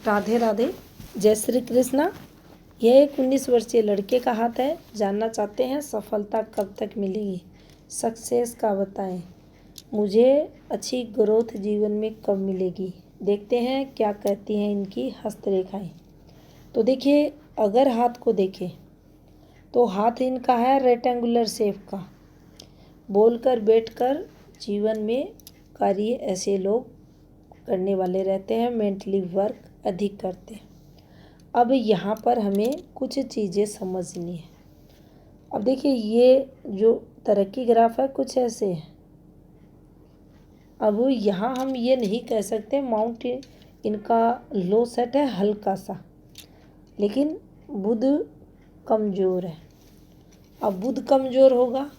राधे राधे, जय श्री कृष्णा। यह एक 19 वर्षीय लड़के का हाथ है। जानना चाहते हैं सफलता कब तक मिलेगी, सक्सेस का बताएं, मुझे अच्छी ग्रोथ जीवन में कब मिलेगी। देखते हैं क्या कहती हैं इनकी हस्तरेखाएं। तो देखिए, अगर हाथ को देखें तो हाथ इनका है रेक्टेंगुलर शेप का। बोलकर बैठकर जीवन में कार्य ऐसे लोग करने वाले रहते हैं, मेंटली वर्क अधिक करते हैं। अब यहाँ पर हमें कुछ चीज़ें समझनी है। अब देखिए, ये जो तरक्की ग्राफ है कुछ ऐसे है। अब यहाँ हम ये नहीं कह सकते माउंट इनका लो सेट है हल्का सा, लेकिन बुध कमज़ोर है। अब बुध कमज़ोर होगा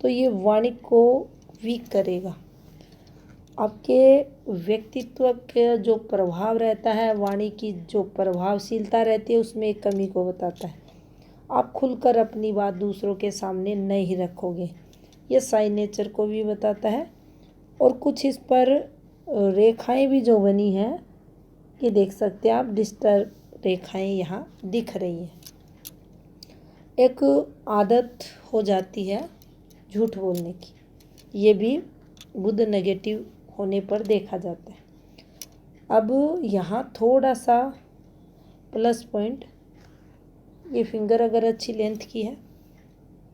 तो ये वाणी को वीक करेगा। आपके व्यक्तित्व के जो प्रभाव रहता है, वाणी की जो प्रभावशीलता रहती है, उसमें एक कमी को बताता है। आप खुलकर अपनी बात दूसरों के सामने नहीं रखोगे, ये साइन नेचर को भी बताता है। और कुछ इस पर रेखाएं भी जो बनी हैं, ये देख सकते हैं आप, डिस्टर्ब रेखाएं यहाँ दिख रही हैं। एक आदत हो जाती है झूठ बोलने की, ये भी बुध नेगेटिव होने पर देखा जाता है। अब यहाँ थोड़ा सा प्लस पॉइंट, ये फिंगर अगर अच्छी लेंथ की है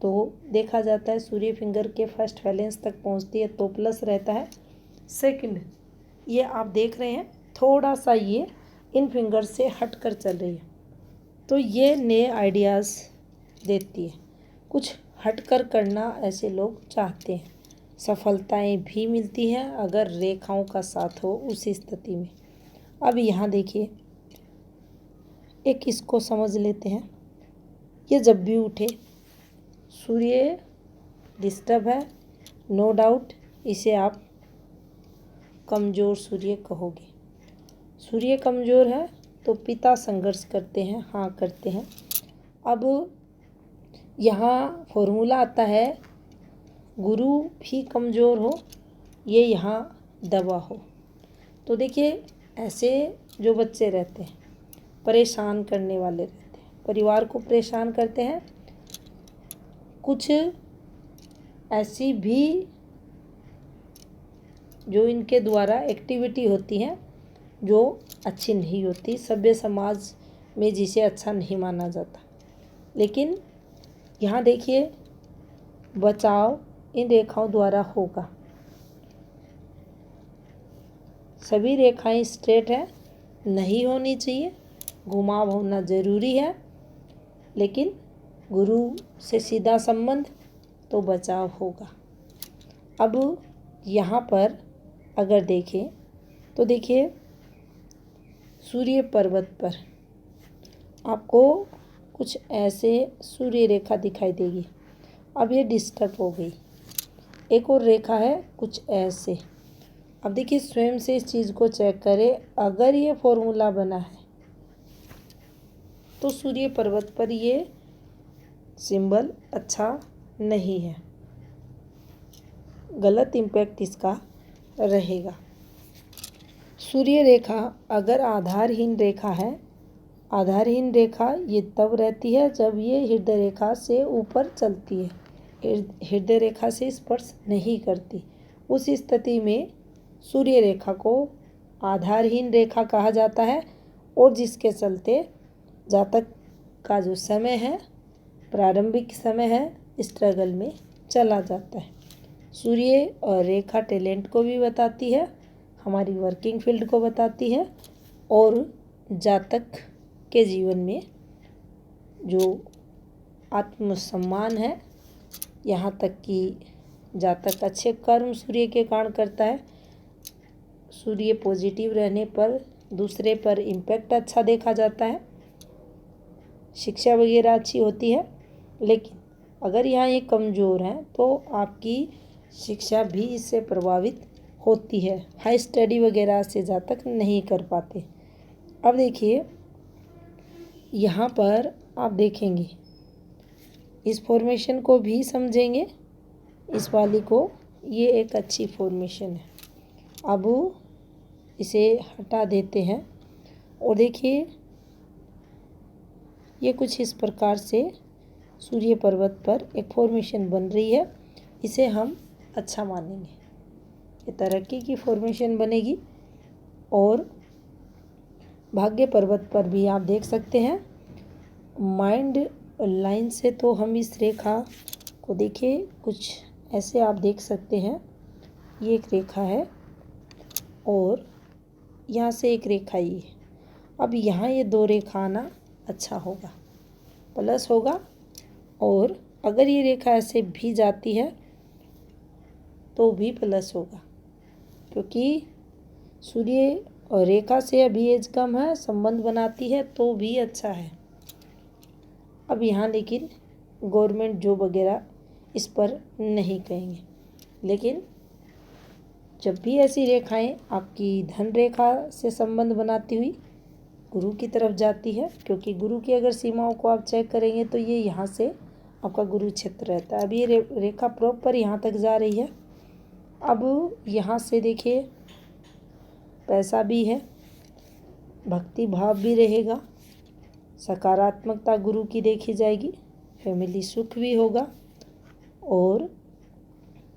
तो देखा जाता है सूर्य फिंगर के फर्स्ट बैलेंस तक पहुँचती है तो प्लस रहता है। सेकंड, ये आप देख रहे हैं थोड़ा सा ये इन फिंगर से हट कर चल रही है, तो ये नए आइडियाज़ देती है। कुछ हटकर करना ऐसे लोग चाहते हैं। सफलताएं भी मिलती हैं अगर रेखाओं का साथ हो उस स्थिति में। अब यहाँ देखिए, एक इसको समझ लेते हैं। ये जब भी उठे, सूर्य डिस्टर्ब है, नो डाउट इसे आप कमज़ोर सूर्य कहोगे। सूर्य कमज़ोर है तो पिता संघर्ष करते हैं, हाँ करते हैं। अब यहाँ फॉर्मूला आता है, गुरु भी कमज़ोर हो, ये यहाँ दबा हो। तो देखिए, ऐसे जो बच्चे रहते हैं परेशान करने वाले रहते हैं, परिवार को परेशान करते हैं। कुछ ऐसी भी जो इनके द्वारा एक्टिविटी होती हैं जो अच्छी नहीं होती, सभ्य समाज में जिसे अच्छा नहीं माना जाता। लेकिन यहाँ देखिए, बचाव इन रेखाओं द्वारा होगा। सभी रेखाएं स्ट्रेट है, नहीं होनी चाहिए, घुमाव होना ज़रूरी है। लेकिन गुरु से सीधा संबंध तो बचाव होगा। अब यहाँ पर अगर देखें तो देखिए, सूर्य पर्वत पर आपको कुछ ऐसे सूर्य रेखा दिखाई देगी। अब ये डिस्टर्ब हो गई। एक और रेखा है कुछ ऐसे। अब देखिए, स्वयं से इस चीज़ को चेक करें। अगर ये फॉर्मूला बना है तो सूर्य पर्वत पर ये सिंबल अच्छा नहीं है, गलत इम्पैक्ट इसका रहेगा। सूर्य रेखा अगर आधारहीन रेखा है, आधारहीन रेखा ये तब रहती है जब ये हृदय रेखा से ऊपर चलती है, हृदय रेखा से स्पर्श नहीं करती। उस स्थिति में सूर्य रेखा को आधारहीन रेखा कहा जाता है, और जिसके चलते जातक का जो समय है, प्रारंभिक समय है, स्ट्रगल में चला जाता है। सूर्य और रेखा टैलेंट को भी बताती है, हमारी वर्किंग फील्ड को बताती है, और जातक के जीवन में जो आत्मसम्मान है, यहाँ तक कि जातक अच्छे कर्म सूर्य के कारण करता है। सूर्य पॉजिटिव रहने पर दूसरे पर इम्पैक्ट अच्छा देखा जाता है, शिक्षा वगैरह अच्छी होती है। लेकिन अगर यहाँ ये कमज़ोर हैं तो आपकी शिक्षा भी इससे प्रभावित होती है, हाई स्टडी वगैरह से जातक नहीं कर पाते। अब देखिए, यहाँ पर आप देखेंगे, इस फॉर्मेशन को भी समझेंगे, इस वाली को, ये एक अच्छी फॉर्मेशन है। अब इसे हटा देते हैं और देखिए ये कुछ इस प्रकार से सूर्य पर्वत पर एक फॉर्मेशन बन रही है। इसे हम अच्छा मानेंगे, ये तरक्की की फॉर्मेशन बनेगी। और भाग्य पर्वत पर भी आप देख सकते हैं माइंड लाइन से, तो हम इस रेखा को देखिए कुछ ऐसे आप देख सकते हैं। ये एक रेखा है और यहाँ से एक रेखा ये। अब यहाँ ये दो रेखा आना अच्छा होगा, प्लस होगा। और अगर ये रेखा ऐसे भी जाती है तो भी प्लस होगा, क्योंकि सूर्य और रेखा से अभी एज कम है, संबंध बनाती है तो भी अच्छा है। अब यहाँ लेकिन गवर्नमेंट जॉब वगैरह इस पर नहीं कहेंगे, लेकिन जब भी ऐसी रेखाएं आपकी धन रेखा से संबंध बनाती हुई गुरु की तरफ जाती है, क्योंकि गुरु की अगर सीमाओं को आप चेक करेंगे तो ये यहाँ से आपका गुरु क्षेत्र रहता है। अब ये रेखा प्रॉपर यहाँ तक जा रही है। अब यहाँ से देखिए पैसा भी है, भक्ति भाव भी रहेगा, सकारात्मकता गुरु की देखी जाएगी, फैमिली सुख भी होगा और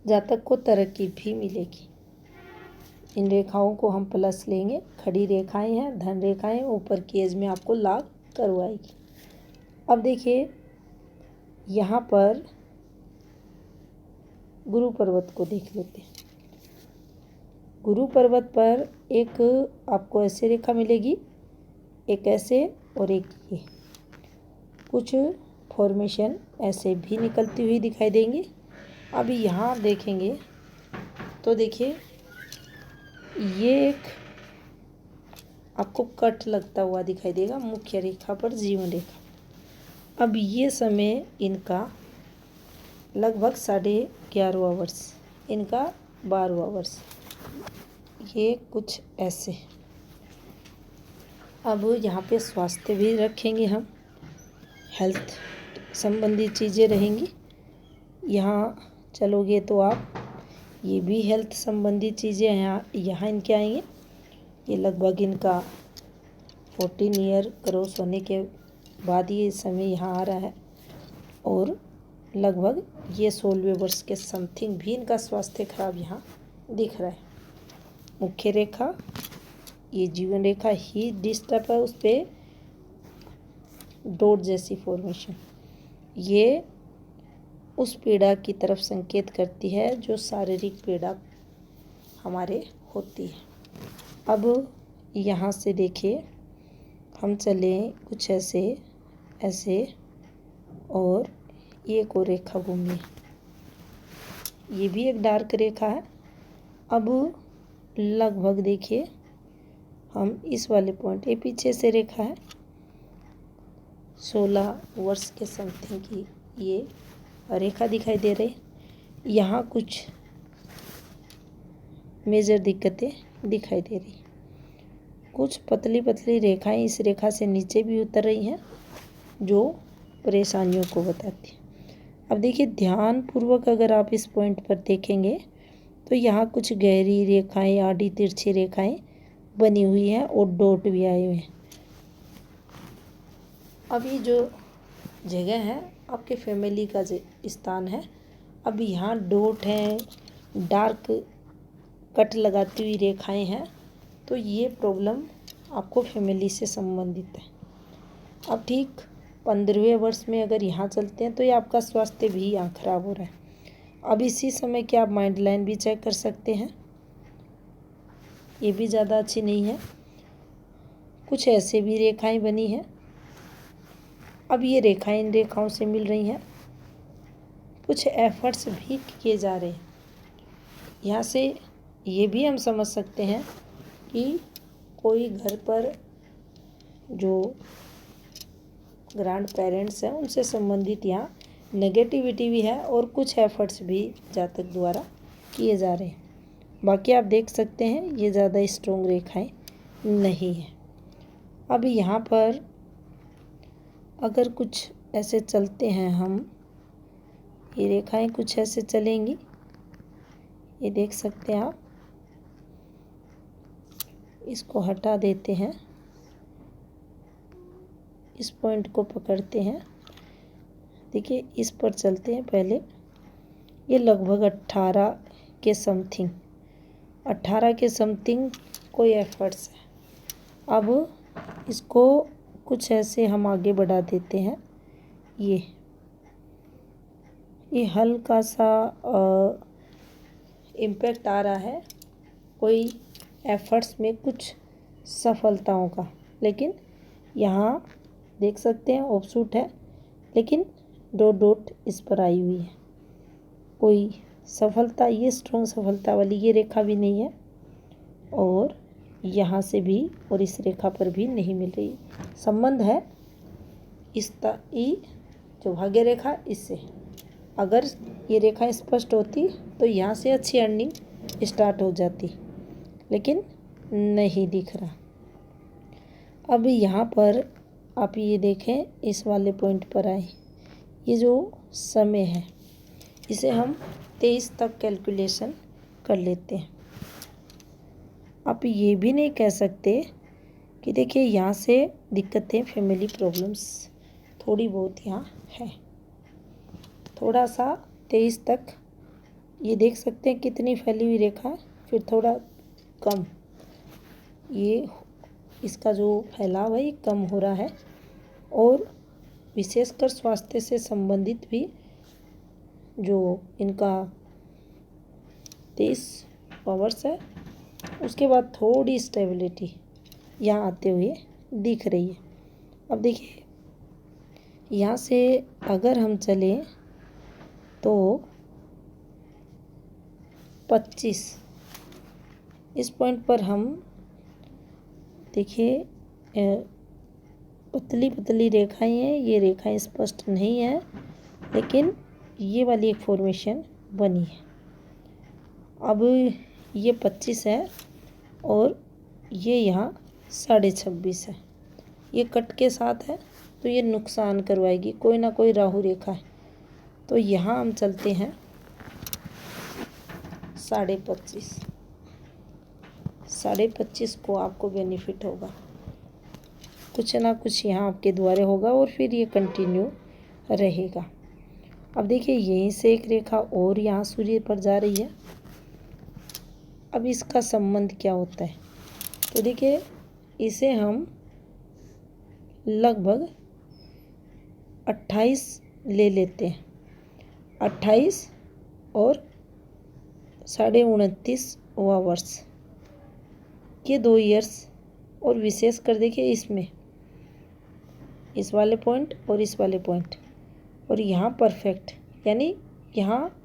जातक को तरक्की भी मिलेगी। इन रेखाओं को हम प्लस लेंगे। खड़ी रेखाएं हैं, धन रेखाएं, ऊपर की एज में आपको लाभ करवाएगी। अब देखिए यहाँ पर गुरु पर्वत को देख लेते हैं। गुरु पर्वत पर एक आपको ऐसे रेखा मिलेगी, एक ऐसे और एक ये। कुछ फॉर्मेशन ऐसे भी निकलती हुई दिखाई देंगी। अब यहाँ देखेंगे तो देखिए ये एक आपको कट लगता हुआ दिखाई देगा मुख्य रेखा पर, जीवन रेखा। अब ये समय इनका लगभग 11.5 वर्ष, इनका 12वां वर्ष, ये कुछ ऐसे। अब यहाँ पे स्वास्थ्य भी रखेंगे हम, हेल्थ संबंधी चीज़ें रहेंगी। यहाँ चलोगे तो आप ये भी हेल्थ संबंधी चीज़ें यहाँ इनके आएंगे। ये लगभग इनका 14 ईयर क्रॉस होने के बाद ये समय यहाँ आ रहा है और लगभग ये 16वें वर्ष के समथिंग भी इनका स्वास्थ्य खराब यहाँ दिख रहा है। मुख्य रेखा ये जीवन रेखा ही डिस्टर्ब है, उस पर डॉट जैसी फॉर्मेशन, ये उस पीड़ा की तरफ संकेत करती है जो शारीरिक पीड़ा हमारे होती है। अब यहाँ से देखिए हम चलें कुछ ऐसे ऐसे और ये को रेखा घूमिए, ये भी एक डार्क रेखा है। अब लगभग देखिए हम इस वाले पॉइंट, ये पीछे से रेखा है 16 वर्ष के समथिंग की ये रेखा दिखाई दे रही। यहाँ कुछ मेजर दिक्कतें दिखाई दे रही, कुछ पतली पतली रेखाएं इस रेखा से नीचे भी उतर रही हैं जो परेशानियों को बताती है। अब देखिए ध्यान पूर्वक अगर आप इस पॉइंट पर देखेंगे तो यहाँ कुछ गहरी रेखाएं, आड़ी तिरछी रेखाएं बनी हुई हैं और डॉट भी आए हुए हैं। अभी जो जगह है आपके फैमिली का स्थान है, अब यहाँ डॉट हैं, डार्क कट लगाती हुई रेखाएं हैं, तो ये प्रॉब्लम आपको फैमिली से संबंधित है। अब ठीक 15वें वर्ष में अगर यहाँ चलते हैं तो ये आपका स्वास्थ्य भी यहाँ खराब हो रहा है। अब इसी समय क्या आप माइंड लाइन भी चेक कर सकते हैं, ये भी ज़्यादा अच्छी नहीं है, कुछ ऐसे भी रेखाएं बनी हैं। अब ये रेखाएं इन रेखाओं से मिल रही हैं, कुछ एफर्ट्स भी किए जा रहे हैं। यहाँ से ये भी हम समझ सकते हैं कि कोई घर पर जो ग्रैंड पेरेंट्स हैं उनसे संबंधित यहाँ नेगेटिविटी भी है और कुछ एफर्ट्स भी जातक द्वारा किए जा रहे हैं। बाकी आप देख सकते हैं ये ज़्यादा स्ट्रॉन्ग रेखाएं नहीं है। अब यहाँ पर अगर कुछ ऐसे चलते हैं हम, ये रेखाएं कुछ ऐसे चलेंगी, ये देख सकते हैं आप। इसको हटा देते हैं, इस पॉइंट को पकड़ते हैं। देखिए इस पर चलते हैं पहले। ये लगभग 18 के समथिंग, 18 के समथिंग कोई एफर्ट्स है। अब इसको कुछ ऐसे हम आगे बढ़ा देते हैं। ये हल्का सा इम्पैक्ट आ रहा है कोई एफर्ट्स में कुछ सफलताओं का, लेकिन यहाँ देख सकते हैं ऑफशूट है, लेकिन डॉट डॉट इस पर आई हुई है। कोई सफलता, ये स्ट्रॉन्ग सफलता वाली ये रेखा भी नहीं है, और यहाँ से भी और इस रेखा पर भी नहीं मिल रही। संबंध है जो भाग्य रेखा इससे, अगर ये रेखा स्पष्ट होती तो यहाँ से अच्छी अर्निंग स्टार्ट हो जाती, लेकिन नहीं दिख रहा। अब यहाँ पर आप ये देखें, इस वाले पॉइंट पर आए, ये जो समय है इसे हम 23 तक कैलकुलेशन कर लेते हैं। आप ये भी नहीं कह सकते कि देखिए यहाँ से दिक्कतें, फैमिली प्रॉब्लम्स थोड़ी बहुत यहाँ है। थोड़ा सा 23 तक ये देख सकते हैं कितनी फैली हुई रेखा है, फिर थोड़ा कम, ये इसका जो फैलाव है ये कम हो रहा है। और विशेषकर स्वास्थ्य से संबंधित भी जो इनका 23 पावर्स है, उसके बाद थोड़ी स्टेबिलिटी यहाँ आते हुए दिख रही है। अब देखिए यहाँ से अगर हम चलें तो 25 इस पॉइंट पर हम देखिए पतली पतली रेखाएं हैं, ये रेखाएं स्पष्ट नहीं है, लेकिन ये वाली एक फॉर्मेशन बनी है। अब ये 25 है और ये यहाँ 26.5 है, ये कट के साथ है तो ये नुकसान करवाएगी, कोई ना कोई राहु रेखा है। तो यहाँ हम चलते हैं 25.5, 25.5 को आपको बेनिफिट होगा, कुछ ना कुछ यहाँ आपके द्वारे होगा और फिर ये कंटिन्यू रहेगा। अब देखिए यहीं से एक रेखा और यहाँ सूर्य पर जा रही है। अब इसका संबंध क्या होता है, तो देखिए इसे हम लगभग 28 ले लेते हैं, 28 और 29.5वां वर्ष, ये 2 ईयर्स। और विशेष कर देखिए इसमें इस वाले पॉइंट और इस वाले पॉइंट, और यहाँ परफेक्ट, यानी यहाँ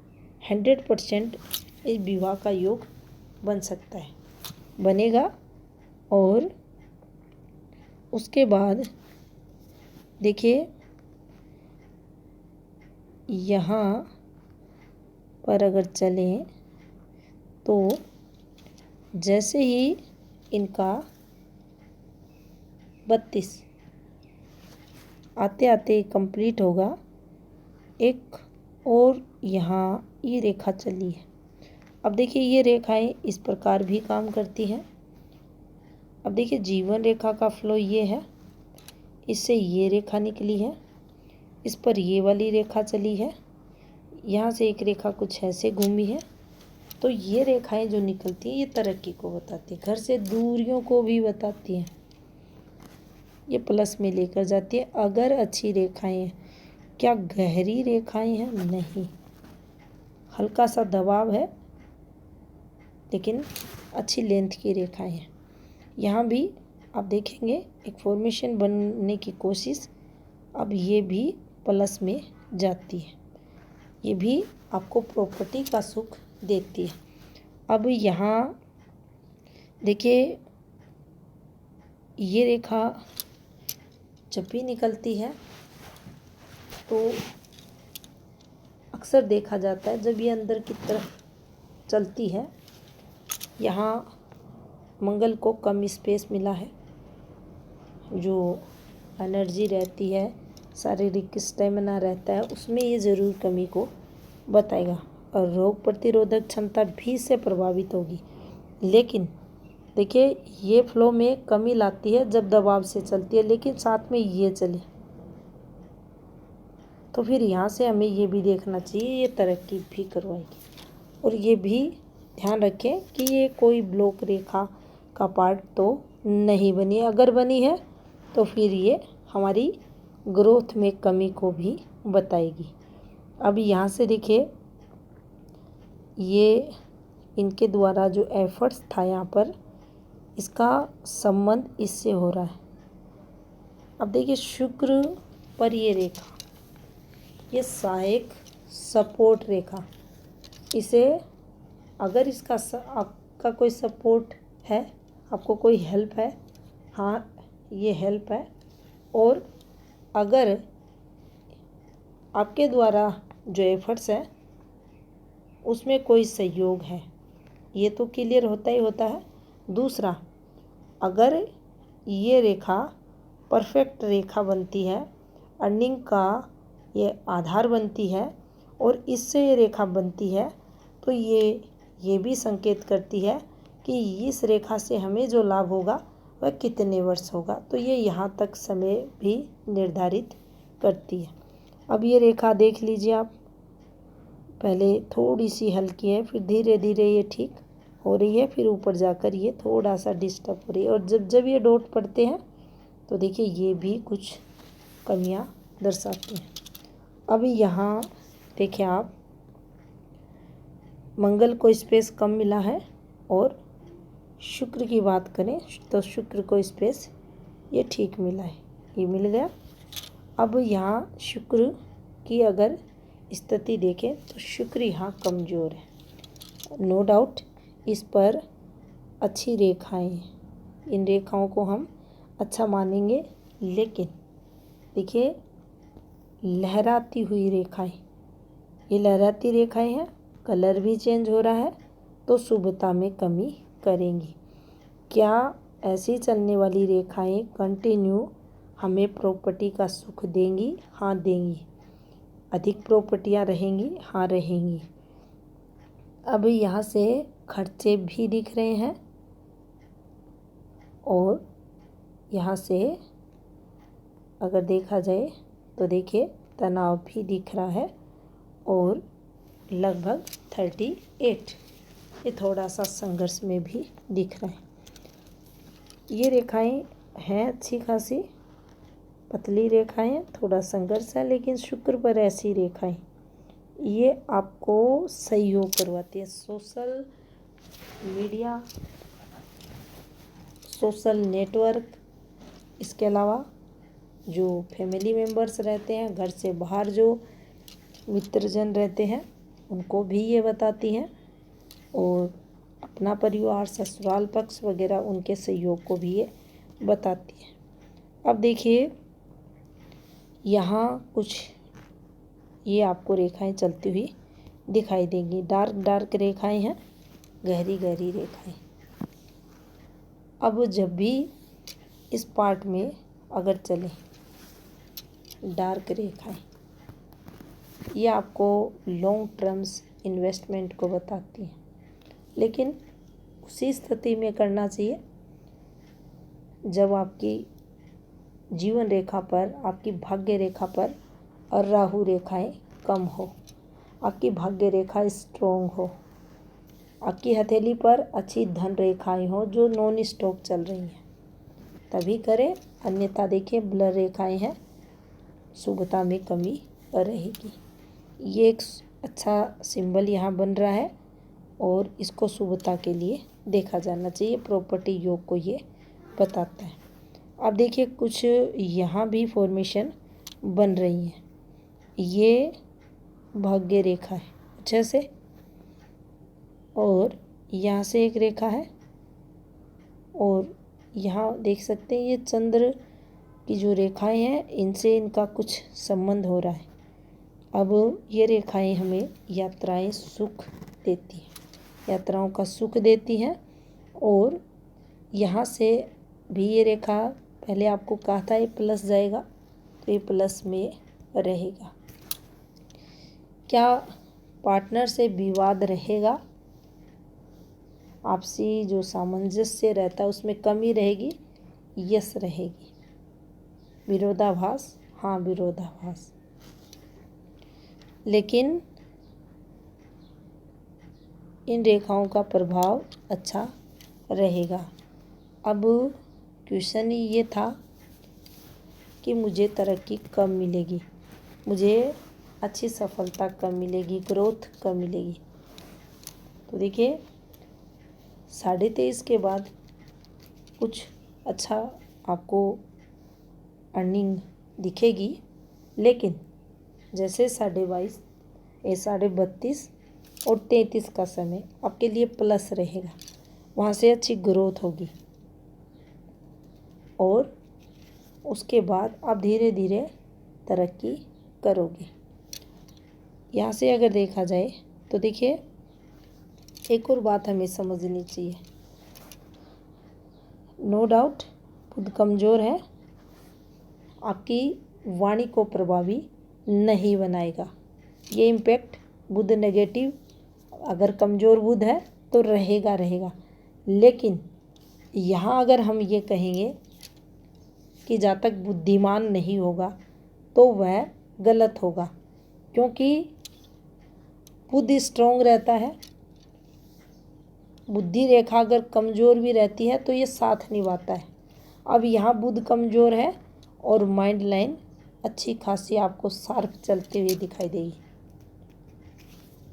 100% इस विवाह का योग बन सकता है, बनेगा। और उसके बाद देखिए यहाँ पर अगर चलें तो जैसे ही इनका 32 आते आते कंप्लीट होगा, एक और यहाँ ये रेखा चली है। अब देखिए ये रेखाएं इस प्रकार भी काम करती हैं। अब देखिए जीवन रेखा का फ्लो ये है, इससे ये रेखा निकली है, इस पर ये वाली रेखा चली है, यहाँ से एक रेखा कुछ ऐसे घूमी है। तो ये रेखाएं जो निकलती हैं ये तरक्की को बताती है, घर से दूरियों को भी बताती हैं, ये प्लस में लेकर जाती है अगर अच्छी रेखाएं हैं। क्या गहरी रेखाएं हैं? नहीं, हल्का सा दबाव है, लेकिन अच्छी लेंथ की रेखाएं हैं। यहाँ भी आप देखेंगे एक फॉर्मेशन बनने की कोशिश, अब ये भी प्लस में जाती है, ये भी आपको प्रॉपर्टी का सुख देती है। अब यहाँ देखिए ये रेखा जब भी निकलती है तो अक्सर देखा जाता है जब ये अंदर की तरफ चलती है, यहाँ मंगल को कम स्पेस मिला है, जो एनर्जी रहती है, शारीरिक स्टेमिना रहता है, उसमें ये ज़रूर कमी को बताएगा और रोग प्रतिरोधक क्षमता भी इससे प्रभावित होगी। लेकिन देखिए ये फ्लो में कमी लाती है जब दबाव से चलती है, लेकिन साथ में ये चले तो फिर यहाँ से हमें ये भी देखना चाहिए, ये तरक्की भी करवाएगी। और ये भी ध्यान रखें कि ये कोई ब्लॉक रेखा का पार्ट तो नहीं बनी है। अगर बनी है तो फिर ये हमारी ग्रोथ में कमी को भी बताएगी। अब यहाँ से देखिए ये इनके द्वारा जो एफर्ट्स था यहाँ पर, इसका संबंध इससे हो रहा है। अब देखिए शुक्र पर ये रेखा, ये सहायक सपोर्ट रेखा, इसे अगर इसका आपका कोई सपोर्ट है, आपको कोई हेल्प है, हाँ ये हेल्प है, और अगर आपके द्वारा जो एफर्ट्स हैं उसमें कोई सहयोग है, ये तो क्लियर होता ही होता है। दूसरा, अगर ये रेखा परफेक्ट रेखा बनती है, अर्निंग का ये आधार बनती है, और इससे ये रेखा बनती है, तो ये भी संकेत करती है कि इस रेखा से हमें जो लाभ होगा वह कितने वर्ष होगा। तो ये यहाँ तक समय भी निर्धारित करती है। अब ये रेखा देख लीजिए आप, पहले थोड़ी सी हल्की है, फिर धीरे धीरे ये ठीक हो रही है, फिर ऊपर जाकर ये थोड़ा सा डिस्टर्ब हो रही है, और जब जब ये डॉट पड़ते हैं तो देखिए ये भी कुछ कमियां दर्शाते हैं। अब यहाँ देखिए आप, मंगल को स्पेस कम मिला है, और शुक्र की बात करें तो शुक्र को स्पेस ये ठीक मिला है, ये मिल गया। अब यहाँ शुक्र की अगर स्थिति देखें तो शुक्र यहाँ कमज़ोर है, नो डाउट इस पर अच्छी रेखाएं हैं, इन रेखाओं को हम अच्छा मानेंगे, लेकिन देखिए लहराती हुई रेखाएं, ये लहराती रेखाएं हैं, कलर भी चेंज हो रहा है, तो शुभता में कमी करेंगी। क्या ऐसी चलने वाली रेखाएं कंटिन्यू हमें प्रॉपर्टी का सुख देंगी? हाँ देंगी। अधिक प्रॉपर्टियां रहेंगी? हाँ रहेंगी। अब यहाँ से खर्चे भी दिख रहे हैं, और यहाँ से अगर देखा जाए तो देखिए तनाव भी दिख रहा है, और लगभग 38 ये थोड़ा सा संघर्ष में भी दिख रहा है। ये रेखाएं हैं अच्छी खासी पतली रेखाएं, थोड़ा संघर्ष है, लेकिन शुक्र पर ऐसी रेखाएं ये आपको सहयोग करवाती है। सोशल मीडिया, सोशल नेटवर्क, इसके अलावा जो फैमिली मेम्बर्स रहते हैं, घर से बाहर जो मित्रजन रहते हैं, उनको भी ये बताती हैं, और अपना परिवार, ससुराल पक्ष वगैरह उनके सहयोग को भी ये बताती है। अब देखिए यहाँ कुछ ये आपको रेखाएं चलती हुई दिखाई देंगी, डार्क डार्क रेखाएं हैं, गहरी गहरी रेखाएं। अब जब भी इस पार्ट में अगर चले डार्क रेखाएं, ये आपको लॉन्ग टर्म्स इन्वेस्टमेंट को बताती हैं, लेकिन उसी स्थिति में करना चाहिए जब आपकी जीवन रेखा पर, आपकी भाग्य रेखा पर और राहु रेखाएं कम हो, आपकी भाग्य रेखा स्ट्रोंग हो, आपकी हथेली पर अच्छी धन रेखाएं हो जो नॉन स्टॉप चल रही हैं, तभी करें। अन्यथा देखिए ब्लर रेखाएं हैं, शुभता में कमी रहेगी। ये एक अच्छा सिंबल यहाँ बन रहा है, और इसको शुभता के लिए देखा जाना चाहिए, प्रॉपर्टी योग को ये बताता है। अब देखिए कुछ यहाँ भी फॉर्मेशन बन रही है, ये भाग्य रेखा है अच्छे से, और यहाँ से एक रेखा है, और यहाँ देख सकते हैं ये चंद्र की जो रेखाएं हैं, इनसे इनका कुछ संबंध हो रहा है। अब ये रेखाएं हमें यात्राएं सुख देती हैं, यात्राओं का सुख देती हैं, और यहाँ से भी ये रेखा, पहले आपको कहा था ये प्लस जाएगा, तो ये प्लस में रहेगा। क्या पार्टनर से विवाद रहेगा? आपसी जो सामंजस्य रहता है उसमें कमी रहेगी, यस रहेगी। विरोधाभास, हाँ विरोधाभास, लेकिन इन रेखाओं का प्रभाव अच्छा रहेगा। अब क्वेश्चन ये था कि मुझे तरक्की कब मिलेगी, मुझे अच्छी सफलता कब मिलेगी, ग्रोथ कब मिलेगी। तो देखिए 23.5 के बाद कुछ अच्छा आपको अर्निंग दिखेगी, लेकिन जैसे 22.5, 32.5 और 33 का समय आपके लिए प्लस रहेगा, वहाँ से अच्छी ग्रोथ होगी और उसके बाद आप धीरे धीरे तरक्की करोगे। यहाँ से अगर देखा जाए तो देखिए एक और बात हमें समझनी चाहिए। नो डाउट बुध कमज़ोर है, आपकी वाणी को प्रभावी नहीं बनाएगा। ये इम्पैक्ट बुध नेगेटिव अगर कमज़ोर बुध है तो रहेगा। लेकिन यहाँ अगर हम ये कहेंगे कि जातक बुद्धिमान नहीं होगा तो वह गलत होगा, क्योंकि बुध स्ट्रॉन्ग रहता है। बुद्धि रेखा अगर कमज़ोर भी रहती है तो ये साथ निभाता है। अब यहाँ बुध कमज़ोर है और माइंड लाइन अच्छी खासी आपको शार्प चलते हुए दिखाई देगी।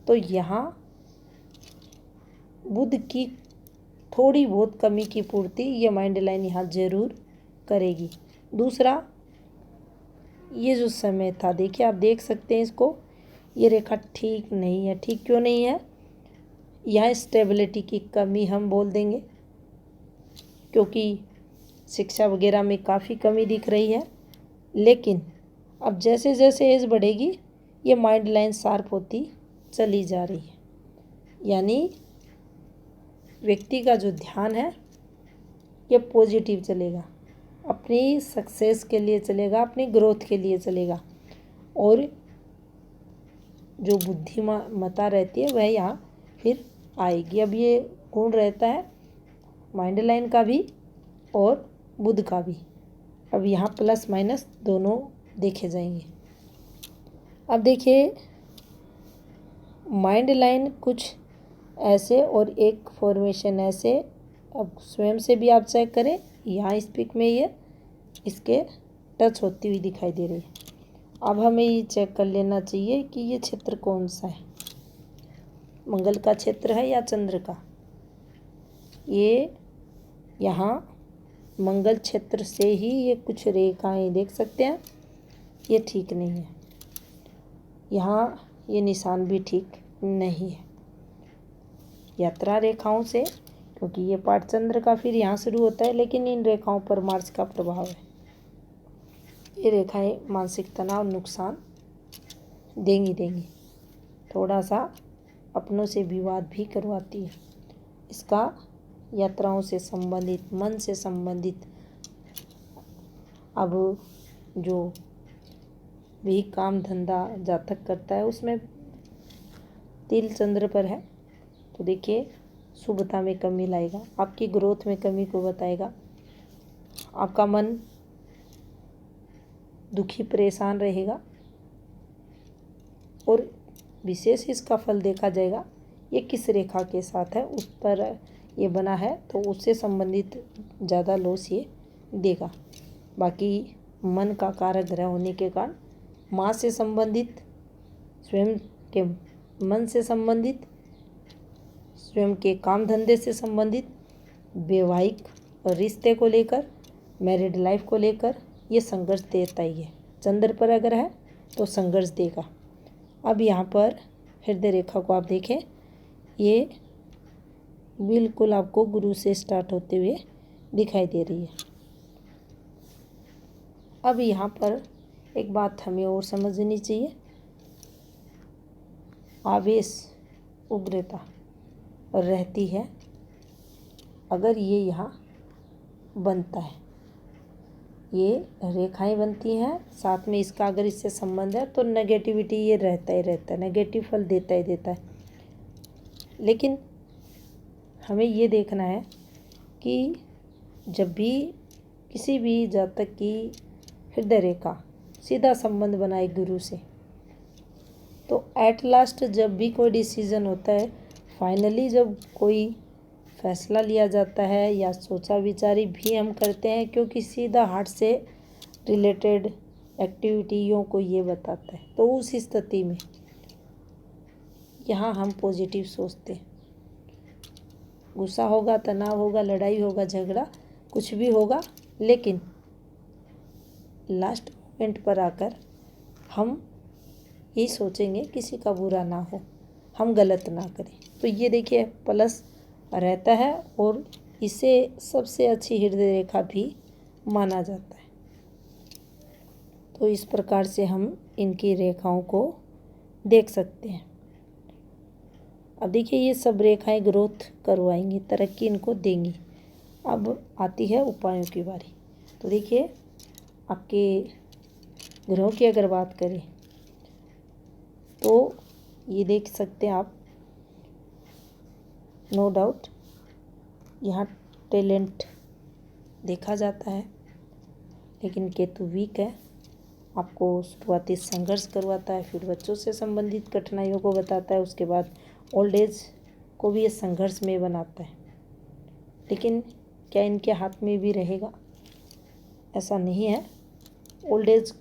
तो यहाँ बुध की थोड़ी बहुत कमी की पूर्ति ये माइंड लाइन यहाँ ज़रूर करेगी। दूसरा, ये जो समय था देखिए, आप देख सकते हैं इसको, ये रेखा ठीक नहीं है। ठीक क्यों नहीं है? यहाँ स्टेबिलिटी की कमी हम बोल देंगे, क्योंकि शिक्षा वगैरह में काफ़ी कमी दिख रही है। लेकिन अब जैसे जैसे एज बढ़ेगी ये माइंड लाइन शार्प होती चली जा रही है, यानी व्यक्ति का जो ध्यान है ये पॉजिटिव चलेगा, अपनी सक्सेस के लिए चलेगा, अपनी ग्रोथ के लिए चलेगा। और जो बुद्धिमत्ता रहती है वह यहाँ फिर आएगी। अब ये गुण रहता है माइंड लाइन का भी और बुध का भी। अब यहाँ प्लस माइनस दोनों देखे जाएंगे। अब देखिए माइंड लाइन कुछ ऐसे और एक फॉर्मेशन ऐसे, अब स्वयं से भी आप चेक करें, यहाँ इस पिक में ये इसके टच होती हुई दिखाई दे रही है। अब हमें ये चेक कर लेना चाहिए कि ये क्षेत्र कौन सा है, मंगल का क्षेत्र है या चंद्र का। ये यहाँ मंगल क्षेत्र से ही ये कुछ रेखाएं देख सकते हैं, ये ठीक नहीं है। यहाँ ये निशान भी ठीक नहीं है यात्रा रेखाओं से, क्योंकि ये पाठ चंद्र का फिर यहाँ शुरू होता है, लेकिन इन रेखाओं पर मार्स का प्रभाव है। ये रेखाएं मानसिक तनाव नुकसान देंगी, थोड़ा सा अपनों से विवाद भी करवाती है। इसका यात्राओं से संबंधित, मन से संबंधित, अब जो भी काम धंधा जातक करता है उसमें तिल चंद्र पर है, तो देखिए शुभता में कमी लाएगा, आपकी ग्रोथ में कमी को बताएगा। आपका मन दुखी परेशान रहेगा और विशेष इसका फल देखा जाएगा ये किस रेखा के साथ है, उस पर ये बना है तो उससे संबंधित ज़्यादा लॉस ये देगा। बाकी मन का कारक ग्रह होने के कारण माँ से संबंधित, स्वयं के मन से संबंधित, स्वयं के काम धंधे से संबंधित, वैवाहिक और रिश्ते को लेकर, मैरिड लाइफ को लेकर ये संघर्ष देता ही है। चंद्र पर अगर है तो संघर्ष देगा। अब यहाँ पर हृदय रेखा को आप देखें, ये बिल्कुल आपको गुरु से स्टार्ट होते हुए दिखाई दे रही है। अब यहाँ पर एक बात हमें और समझनी चाहिए, आवेश, उग्रता रहती है अगर ये यहाँ बनता है, ये रेखाएं बनती हैं, साथ में इसका अगर इससे संबंध है तो नेगेटिविटी ये रहता ही रहता है, नेगेटिव फल देता ही देता है। लेकिन हमें ये देखना है कि जब भी किसी भी जातक की हृदय रेखा सीधा संबंध बनाए गुरु से, तो एट लास्ट जब भी कोई डिसीजन होता है, फाइनली जब कोई फैसला लिया जाता है या सोचा विचारी भी हम करते हैं, क्योंकि सीधा हार्ट से रिलेटेड एक्टिविटियों को ये बताता है। तो उस स्थिति में यहाँ हम पॉजिटिव सोचते हैं। गुस्सा होगा, तनाव होगा, लड़ाई होगा, झगड़ा कुछ भी होगा, लेकिन लास्ट मोमेंट पर आकर हम ये सोचेंगे किसी का बुरा ना हो, हम गलत ना करें। तो ये देखिए प्लस रहता है और इसे सबसे अच्छी हृदय रेखा भी माना जाता है। तो इस प्रकार से हम इनकी रेखाओं को देख सकते हैं। अब देखिए ये सब रेखाएं ग्रोथ करवाएंगी, तरक्की इनको देंगी। अब आती है उपायों की बारी। तो देखिए आपके ग्रहों की अगर बात करें तो ये देख सकते हैं आप, नो डाउट यहाँ टैलेंट देखा जाता है, लेकिन केतु वीक है, आपको शुरुआती संघर्ष करवाता है, फिर बच्चों से संबंधित कठिनाइयों को बताता है, उसके बाद ओल्ड एज को भी ये संघर्ष में बनाता है। लेकिन क्या इनके हाथ में भी रहेगा? ऐसा नहीं है। ओल्ड एज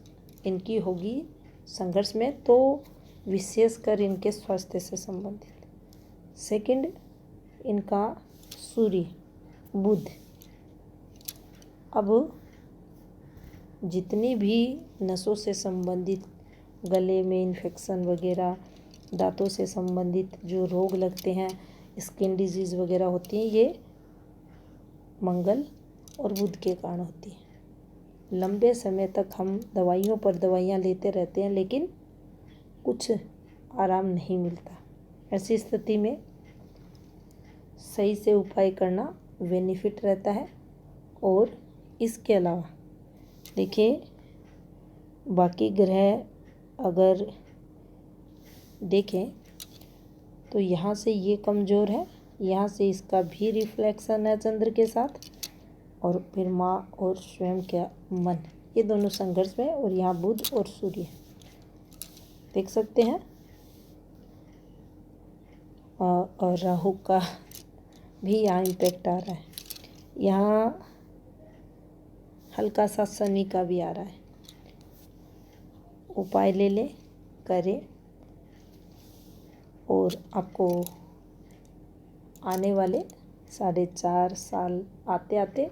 इनकी होगी संघर्ष में, तो विशेषकर इनके स्वास्थ्य से संबंधित। सेकंड, इनका सूर्य बुध। अब जितनी भी नसों से संबंधित, गले में इन्फेक्शन वगैरह, दांतों से संबंधित जो रोग लगते हैं, स्किन डिजीज़ वगैरह होती हैं, ये मंगल और बुध के कारण होती है। लंबे समय तक हम दवाइयों पर दवाइयाँ लेते रहते हैं, लेकिन कुछ आराम नहीं मिलता। ऐसी स्थिति में सही से उपाय करना बेनिफिट रहता है। और इसके अलावा देखिए बाकी ग्रह अगर देखें तो यहाँ से ये कमज़ोर है, यहाँ से इसका भी रिफ्लेक्शन है चंद्र के साथ, और फिर माँ और स्वयं का मन, ये दोनों संघर्ष में, और यहाँ बुध और सूर्य देख सकते हैं। और राहु का भी यहाँ इम्पैक्ट आ रहा है, यहाँ हल्का सा शनि का भी आ रहा है। उपाय ले लें, करें, और आपको आने वाले 4.5 साल आते आते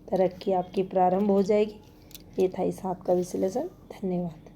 तरक्की आपकी प्रारंभ हो जाएगी। ये था इस हाथ का विश्लेषण। धन्यवाद।